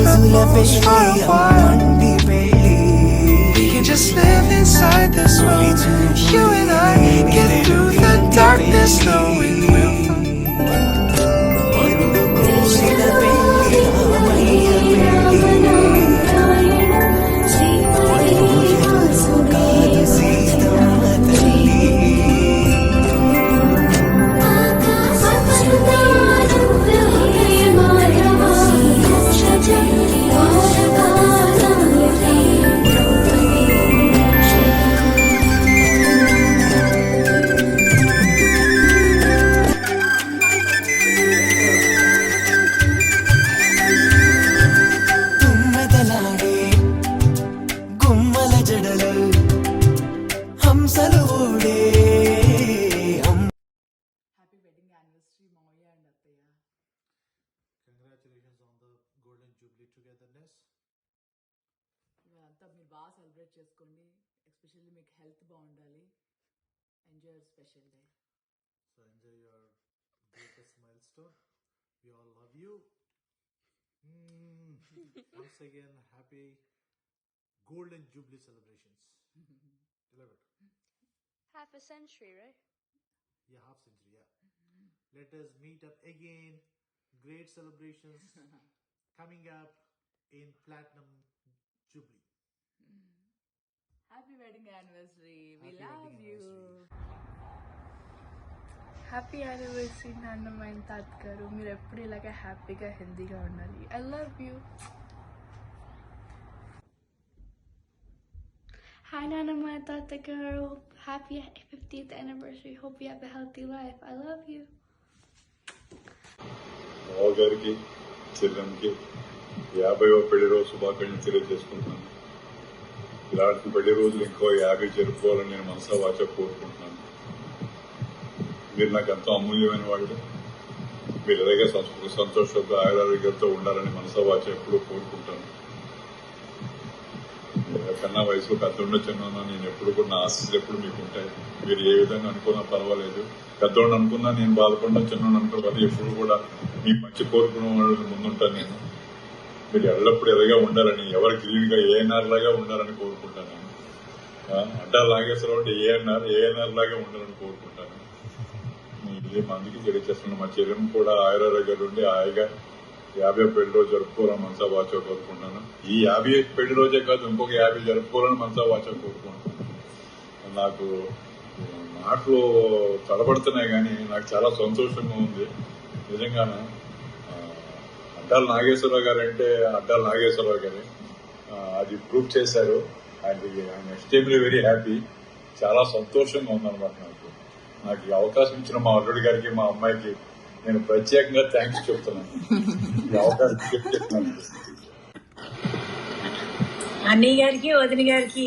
troubles for a while. We can just live inside this world. You and I get through the darkness, knowing we'll ఇవాళంతా మీరు బాగా celebrate చేసుకోండి. Especially మీకు health బాగుండాలి. Enjoy your special day. So enjoy your greatest milestone. We all love you. Once again, happy Golden Jubilee celebrations. Love it. Half a century, right? Yeah, half century, yeah. Let us meet up again. Great celebrations coming up in Platinum Jubilee. Happy wedding anniversary. We Happy love wedding you. Happy anniversary నాన్నమ్మ and తాత గారు. మీరు ఎప్పుడు ఇలాగే హ్యాపీగా హెల్దీగా ఉండాలి. I love you. Hi Nanama and Tata Girl. Happy 50th anniversary. Hope you have a healthy life. I love you. గారికి చెల్లెంకి 50వ పెళ్లి రోజు శుభాకాంక్షలు తెలియజేసుకుంటున్నాను. ఇలాంటి పెళ్లి రోజులు ఇంకో 50 జరుపుకోవాలని నేను మనసా వాచ కోరుకుంటున్నాను. మీరు నాకు ఎంతో అమూల్యమైన వాళ్ళు. మీరు ఎలాగే సంతోషంతో ఆయురారోగ్యంతో ఉండాలని మనసా వాచ ఎప్పుడూ కోరుకుంటాను. కన్నా వయసులో పెద్దోళ్ళు చిన్న నేను ఎప్పుడు కూడా నా ఆశీస్సులు ఎప్పుడు మీకు ఉంటాయి. మీరు ఏ విధంగా అనుకున్నా పర్వాలేదు. పెద్దోళ్ళు అనుకున్నా నేను బాధపడినా చిన్నోళ్ళు అనుకోవాలి. ఎప్పుడు కూడా మీ మంచి కోరుకునే వాళ్ళు ముందుంటాను నేను. మీరు ఎల్లప్పుడూ ఎలాగా ఉండాలని, ఎవరి గ్రీన్గా ఏఎన్ఆర్ లాగా ఉండాలని కోరుకుంటాను. అడ్డా లాగేశ్వరం ఏఎన్ఆర్ లాగా ఉండాలని కోరుకుంటాను. ఇదే మందికి తెలియచేస్తున్నాను. మా చెల్లెమ్మ కూడా ఆయురారోగ్యాలు ఉండి హాయిగా 50 పెళ్లి రోజు జరుపుకోవాలని మనసా వాచ కోరుకుంటున్నాను. ఈ 50 పెళ్లి రోజే కాదు, ఇంకొక 50 జరుపుకోవాలని మనసా వాచ కోరుకుంటున్నాను. నాకు మాటలు తడబడుతున్నాయి కానీ నాకు చాలా సంతోషంగా ఉంది నిజంగానే. అడ్డాల నాగేశ్వరరావు గారు అంటే అడ్డాల నాగేశ్వరరావు గారు అది ప్రూవ్ చేశారు. And I'm extremely very happy. చాలా సంతోషంగా ఉందన్నమాట. నాకు ఈ అవకాశం ఇచ్చిన మా అల్లుడి గారికి మా అమ్మాయికి నేను ప్రత్యేకంగా థ్యాంక్స్ చెప్తున్నాను. ఈ అవకాశం చెప్తున్నాను. అన్నయ్య గారికి వదిన గారికి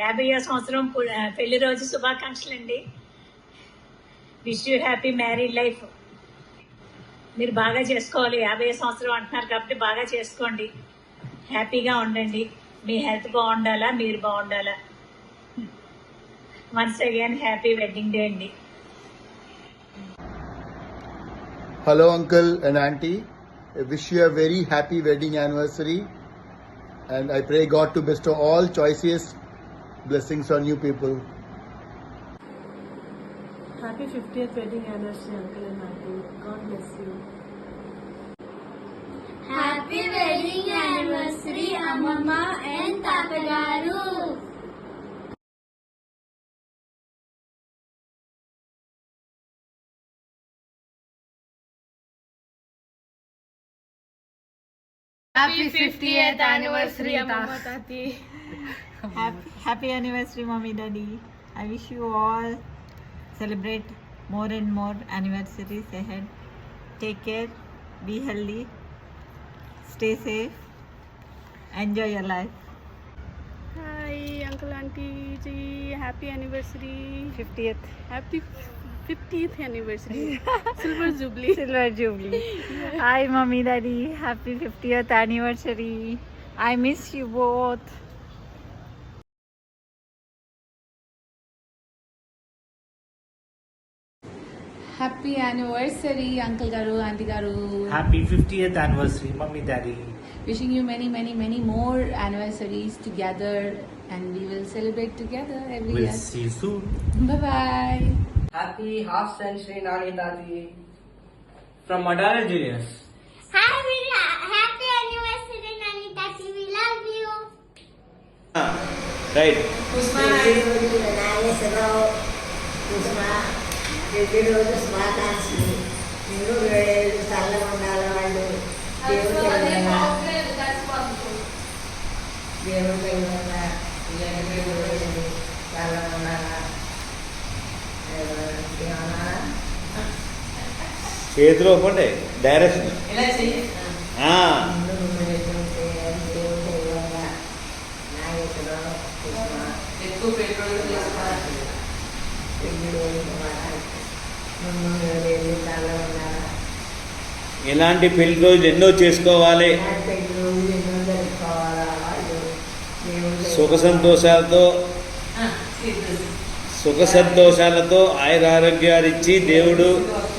50వ సంవత్సరం పెళ్లి రోజు శుభాకాంక్షలు అండి. Wish you happy married life. మీరు బాగా చేసుకోవాలి. 50వ సంవత్సరం అంటున్నారు కాబట్టి బాగా చేసుకోండి. హ్యాపీగా ఉండండి. మీ హెల్త్ బాగుండాలా, మీరు బాగుండాలా. Once again happy wedding day అండి. Hello uncle and auntie, I wish you a very happy wedding anniversary and I pray God to bestow all choicest blessings on you people. Happy 50th wedding anniversary uncle and auntie. God bless you. Happy wedding anniversary Amama and Tata Garu. Happy 50th anniversary Amma Tati. Happy anniversary mommy daddy. I wish you all celebrate more and more anniversaries ahead. Take care, be healthy, stay safe, enjoy your life. Hi uncle auntie ji, happy anniversary. 50th. Happy 50th anniversary. Silver Jubilee. Silver Jubilee. Hi mommy daddy, happy 50th anniversary. I miss you both. Happy anniversary uncle garu, auntie garu. Happy 50th anniversary, Mummy Daddy. Wishing you many, many, many more anniversaries together, and we will celebrate together every We'll year. see you soon. Bye bye. Happy half century Nani Tati from Madara Juniors. Happy anniversary, Nani Tati. We love you. Right. Nageswara Rao Kusuma ప్రతిరోజు శుభాకాంక్షలు మీరు వేడేళ్ళు చల్లగా ఉండాలి వాళ్ళు దేవుడి వల్ల చల్లగా ఉండాలా చేతిలో ఒప్పండి డైరెక్షన్ ఇలా చెయ్యి నాగేశ్వరరావు కుసుమ ఎక్కువ పెట్రోల్ తీసుకోవాలి చల్లగా ఉండాలా ఇలాంటి పెళ్లి రోజులు ఎన్నో చేసుకోవాలి. ఎన్నో జరుపుకోవాలా వాళ్ళు దేవుడి సుఖ సంతోషాలతో ఆయురారోగ్యాలు ఇచ్చి దేవుడు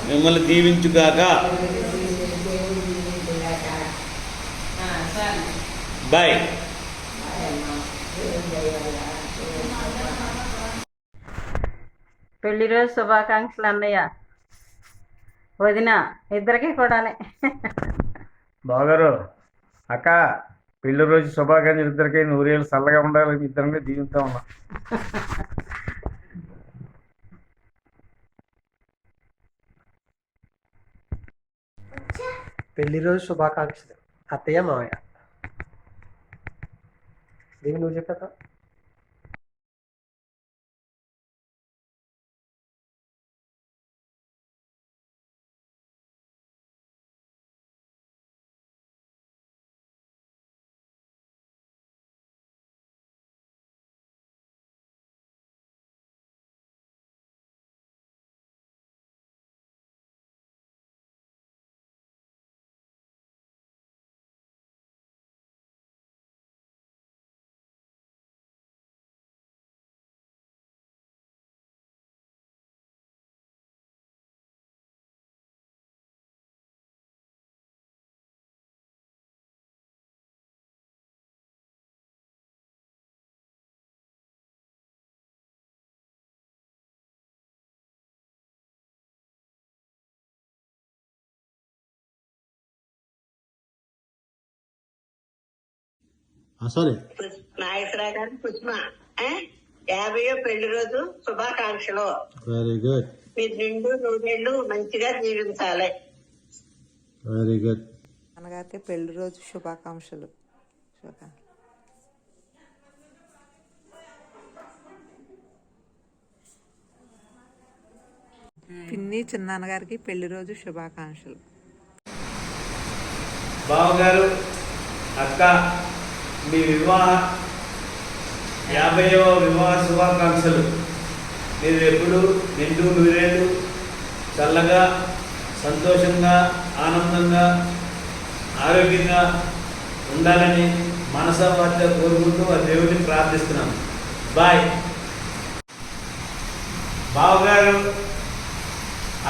మిమ్మల్ని దీవించుగాక. బాయ్. పెళ్లి రోజు శుభాకాంక్షలు అన్నయ్య వదిన ఇద్దరికి కూడానే. బాగారు అక్క పెళ్లి రోజు శుభాకాంక్షలు ఇద్దరికి నూరేళ్ళు చల్లగా ఉండాలి ఇద్దరిని దీవిస్తా ఉన్నా. పెళ్లి రోజు శుభాకాంక్షలు అత్తయ్య మావయ్య. దీన్ని నువ్వు చెప్పేదా? సారీ నాగేశ్వరరావు గారు కుసుమ 50వ పెళ్లి రోజు శుభాకాంక్షలు. Very good. మీరు నిండు నూరేళ్ళు మంచిగా జీవించాలి. Very good. నాన్నగారికి పెళ్లి రోజు శుభాకాంక్షలు. పిన్ని చిన్నాన్నగారికి పెళ్లి రోజు శుభాకాంక్షలు. బావగారు అక్క మీ 50వ వివాహ శుభాకాంక్షలు. మీరు ఎప్పుడు నిండు నూరేళ్ళు చల్లగా సంతోషంగా ఆనందంగా ఆరోగ్యంగా ఉండాలని మనసావార్తగా కోరుకుంటూ ఆ దేవుడిని ప్రార్థిస్తున్నాం. బాయ్. బావగారు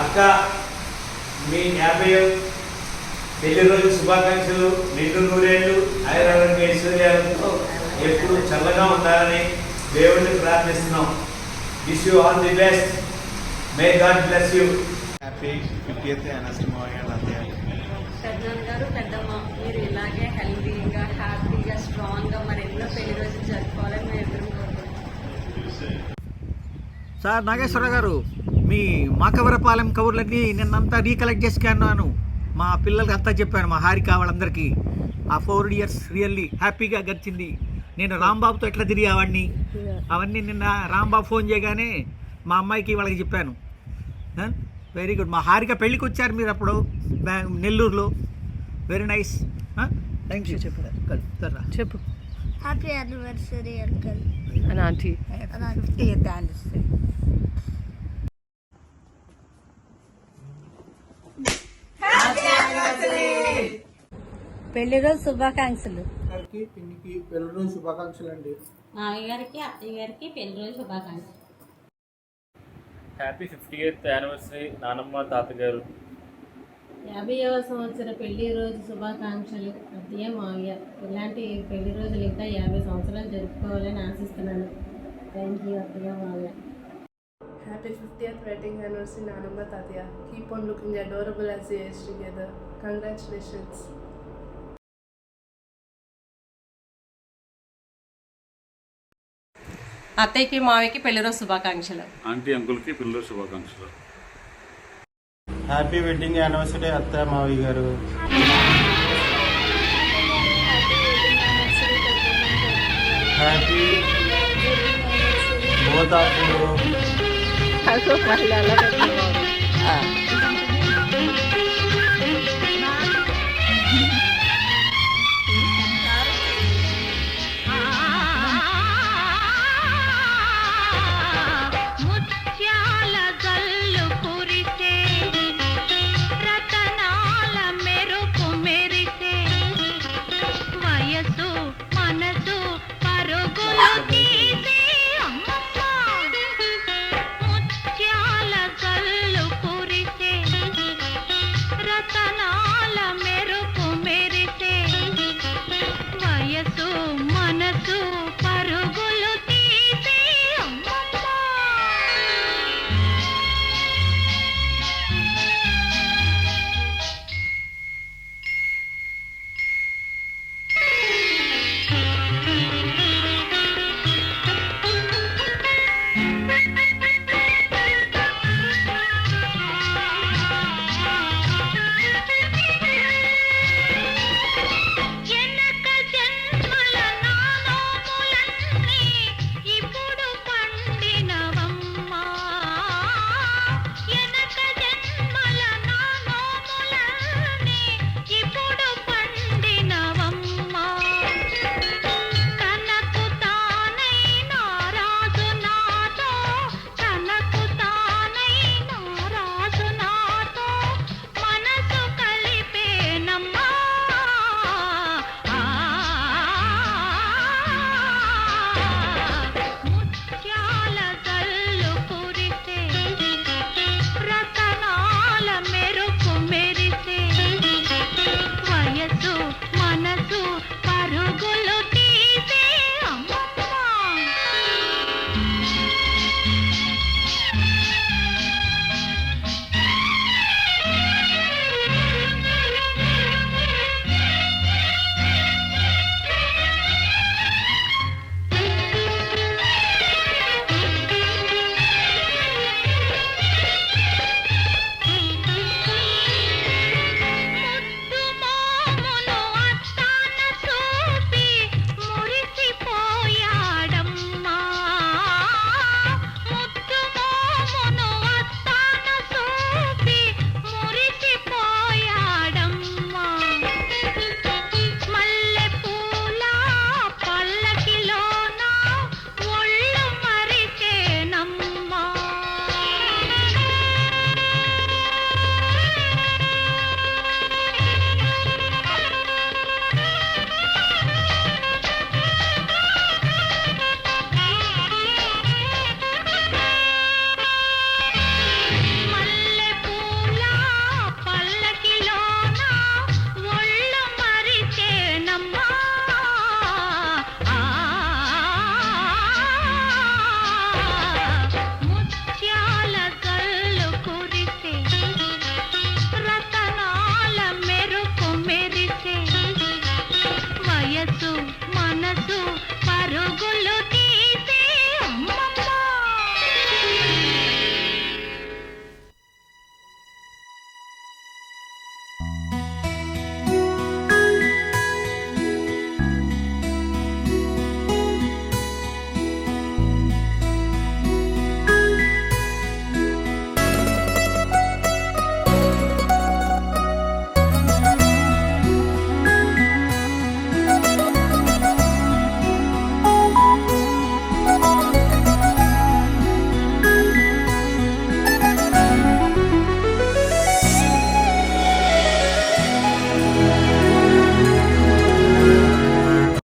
అక్క మీ 50వ పెళ్లి రోజు శుభాకాంక్షలు. నిండు నూరేళ్ళు ఆయురారోగ్య ఐశ్వర్యాలతో ఎప్పుడు చల్లగా ఉండాలని దేవుడిని ప్రార్థిస్తున్నాం. Wish you all the best. May God bless you. Happy 50th anniversary మావయ్య అత్తయ్య. పెద్దనాన్న గారు పెద్దమ్మ మీరు ఇలాగే హెల్తీగా హ్యాపీగా స్ట్రాంగ్గా మరి ఎన్నో పెళ్లి రోజులు జరుపుకోవాలని మేము ఎదురు కోరుకుంటున్నాం. సార్ నాగేశ్వర గారు మీ మాకవరపాలెం కబుర్లన్నీ నిన్నంతా రీకలెక్ట్ చేసుకున్నాను. మా పిల్లలకి అంతా చెప్పాను, మా హారిక వాళ్ళందరికీ. ఆ 4 years రియల్లీ హ్యాపీగా గడిచింది. నేను రాంబాబుతో ఎట్లా తిరిగేవాడిని అవన్నీ నిన్న రాంబాబు ఫోన్ చేయగానే మా అమ్మాయికి వాళ్ళకి చెప్పాను. Very good. మా హారిక పెళ్ళికి వచ్చారు మీరు అప్పుడు నెల్లూరులో. Very nice. Thank you. చెప్పు చెప్పు. Happy anniversary uncle and aunty. పెళ్లి రోజు శుభాకాంక్షలు. పిన్నికి పెళ్లి రోజు శుభాకాంక్షలు అండి. మామయ్య గారికి అత్తయ్య గారికి పెళ్లి రోజు శుభాకాంక్షలు. హ్యాపీ 50th యానివర్సరీ నానమ్మ తాతగారు. 50వ సంవత్సర పెళ్లి రోజు శుభాకాంక్షలు అత్తయ్య మావయ్య. ఇలాంటి పెళ్లి రోజులు ఇంకా 50 సంవత్సరాలు జరుపుకోవాలని ఆశిస్తున్నాను. థ్యాంక్ యూ అత్తయ్య మావయ్య. Happy 50th wedding anniversary, Nanamba Tatya. Keep on looking adorable as you age together. Congratulations. అత్తయ్యకి మావయ్యకి పెళ్లి రోజు శుభాకాంక్షలు. ఆంటీ అంకుల్కి పిల్లల శుభాకాంక్షలు. హ్యాపీ వెడ్డింగ్ యానివర్సరీ అత్త మావి గారు. Happy both of you.